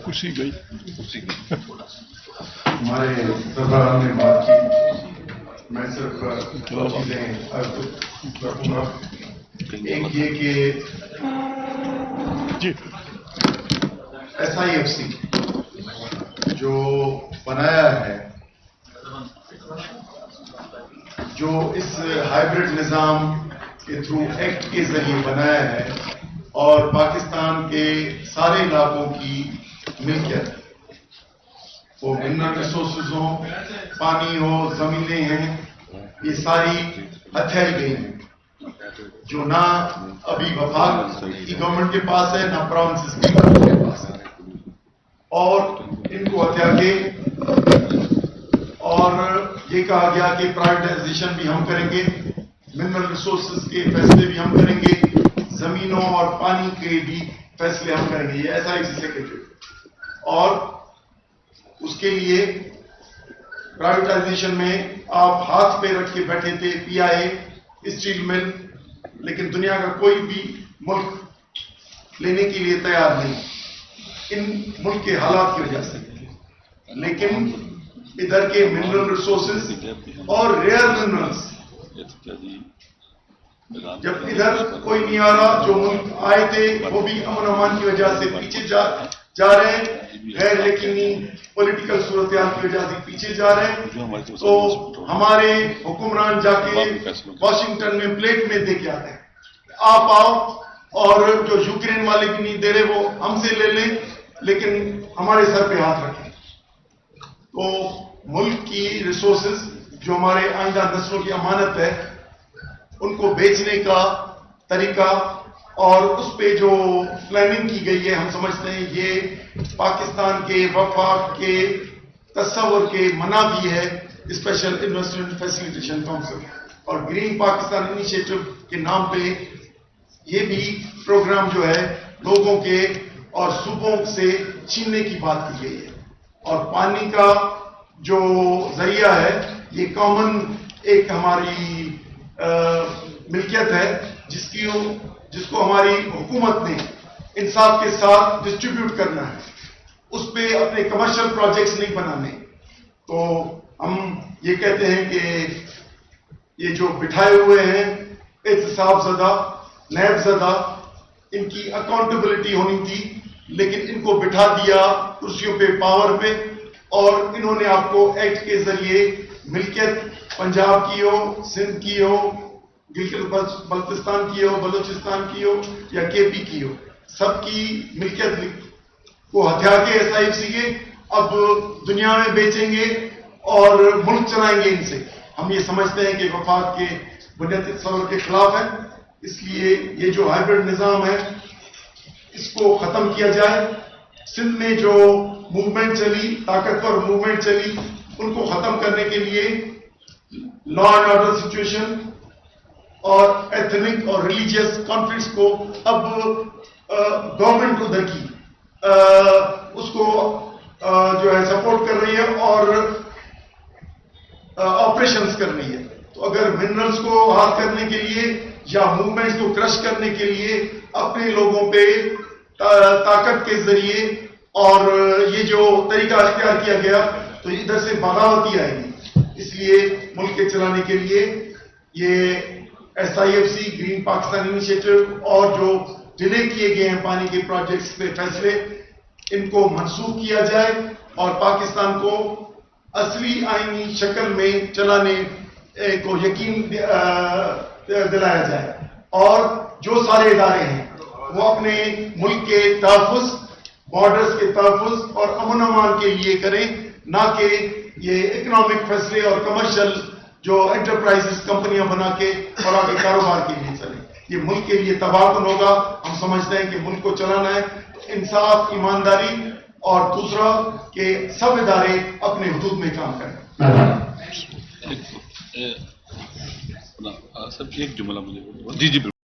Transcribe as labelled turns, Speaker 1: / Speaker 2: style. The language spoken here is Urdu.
Speaker 1: خوشی گئی
Speaker 2: ہمارے سربراہان نے بات کی، میں صرف دو چیزیں رکھوں گا۔ ایک یہ کہ SIFC جو بنایا ہے، جو اس ہائیبرڈ نظام کے تھرو ایکٹ کے ذریعے بنایا ہے اور پاکستان کے سارے علاقوں کی ملکیت، وہ منرل ریسورسز ہوں، پانی ہو، زمینیں ہیں، یہ ساری ہتھیائی گئی ہیں جو نہ ابھی وفاق کی گورنمنٹ کے پاس ہے، نہ پروونسز کی گورنمنٹ کے پاس ہے، اور ان کو ہتھیا کے اور یہ کہا گیا کہ پرائیویٹائزیشن بھی ہم کریں گے، منرل ریسورسز کے فیصلے بھی ہم کریں گے، زمینوں اور پانی کے بھی فیصلے ہم کریں گے۔ یہ ایسا ایک سیکرٹری، اور اس کے لیے پرائیویٹائزیشن میں آپ ہاتھ پہ رکھ کے بیٹھے تھے، PIA، اسٹیل مل، لیکن دنیا کا کوئی بھی ملک لینے کے لیے تیار نہیں ان ملک کے حالات کی وجہ سے۔ لیکن ادھر کے منرل ریسورسز اور ریئر منرلز، جب ادھر کوئی نہیں آ رہا، جو ملک آئے تھے وہ بھی امن امان کی وجہ سے پیچھے جا رہے ہیں، غیر یقینی پولیٹیکل صورتحال کی وجہ سے پیچھے جا رہے ہیں، تو ہمارے حکمران جا کے واشنگٹن میں پلیٹ میں دے کے آتے ہیں، آپ آؤ، اور جو یوکرین والے بھی نہیں دے رہے وہ ہم سے لے لیں، لیکن ہمارے سر پہ ہاتھ رکھیں۔ تو ملک کی ریسورسز جو ہمارے آئندہ نسلوں کی امانت ہے، ان کو بیچنے کا طریقہ اور اس پہ جو پلاننگ کی گئی ہے، ہم سمجھتے ہیں یہ پاکستان کے وفاق کے تصور کے منع بھی ہے اسپیشل انویسٹمنٹ فیسیلیٹیشن کونسل اور گرین پاکستان انیشیٹو کے نام پہ یہ بھی پروگرام جو ہے لوگوں کے اور صوبوں سے چھیننے کی بات کی گئی ہے۔ اور پانی کا جو ذریعہ ہے یہ کامن ایک ہماری ملکیت ہے جس کو ہماری حکومت نے انصاف کے ساتھ ڈسٹریبیوٹ کرنا ہے، اس پہ اپنے کمرشل پروجیکٹس نہیں بنانے۔ تو ہم یہ کہتے ہیں کہ یہ جو بٹھائے ہوئے ہیں احتساب زدہ، نیب زدہ، ان کی اکاؤنٹیبلٹی ہونی تھی، لیکن ان کو بٹھا دیا کرسیوں پہ، پاور پہ، اور انہوں نے آپ کو ایکٹ کے ذریعے ملکیت پنجاب کی ہو، سندھ کی ہو، گلگت بلتستان کی ہو، بلوچستان کی ہو یا KP کی ہو، سب کی ملکیت کو ہتھیا کے SIFC کے اب دنیا میں بیچیں گے اور ملک چلائیں گے ان سے۔ ہم یہ سمجھتے ہیں کہ وفاق کے بنیادی تصور کے خلاف ہے، اس لیے یہ جو ہائیبرڈ نظام ہے اس کو ختم کیا جائے۔ سندھ میں جو موومنٹ چلی، طاقتور موومنٹ چلی، ان کو ختم کرنے کے لیے لا اینڈ آرڈر سچویشن اور ایتھنک اور ریلیجیس کانفلکٹس کو اب گورنمنٹ ادھر کی اس کو جو ہے سپورٹ کر رہی ہے اور آپریشنز کر رہی ہے۔ تو اگر منرلز کو ہاتھ کرنے کے لیے یا موومنٹس کو کرش کرنے کے لیے اپنے لوگوں پہ طاقت کے ذریعے اور یہ جو طریقہ اختیار کیا گیا تو ادھر سے بغاوت ہی آئے گی۔ اس لیے ملک کے چلانے کے لیے یہ SIFC، گرین پاکستان انیشیٹو اور جو ڈیلے کیے گئے ہیں پانی کے پروجیکٹس پہ فیصلے، ان کو منسوخ کیا جائے اور پاکستان کو اصلی آئینی شکل میں چلانے کو یقین دلایا جائے، اور جو سارے ادارے ہیں وہ اپنے ملک کے تحفظ، بارڈرز کے تحفظ اور امن و امان کے لیے کریں، نہ کہ یہ اکنامک فیصلے اور کمرشل جو انٹرپرائزز کمپنیاں بنا کے اور آگے کاروبار کے لیے چلیں۔ یہ ملک کے لیے تباہ کن ہوگا۔ ہم سمجھتے ہیں کہ ملک کو چلانا ہے انصاف، ایمانداری، اور دوسرا کہ سب ادارے اپنے حدود میں کام کریں۔
Speaker 1: سر ایک جملہ مجھے جی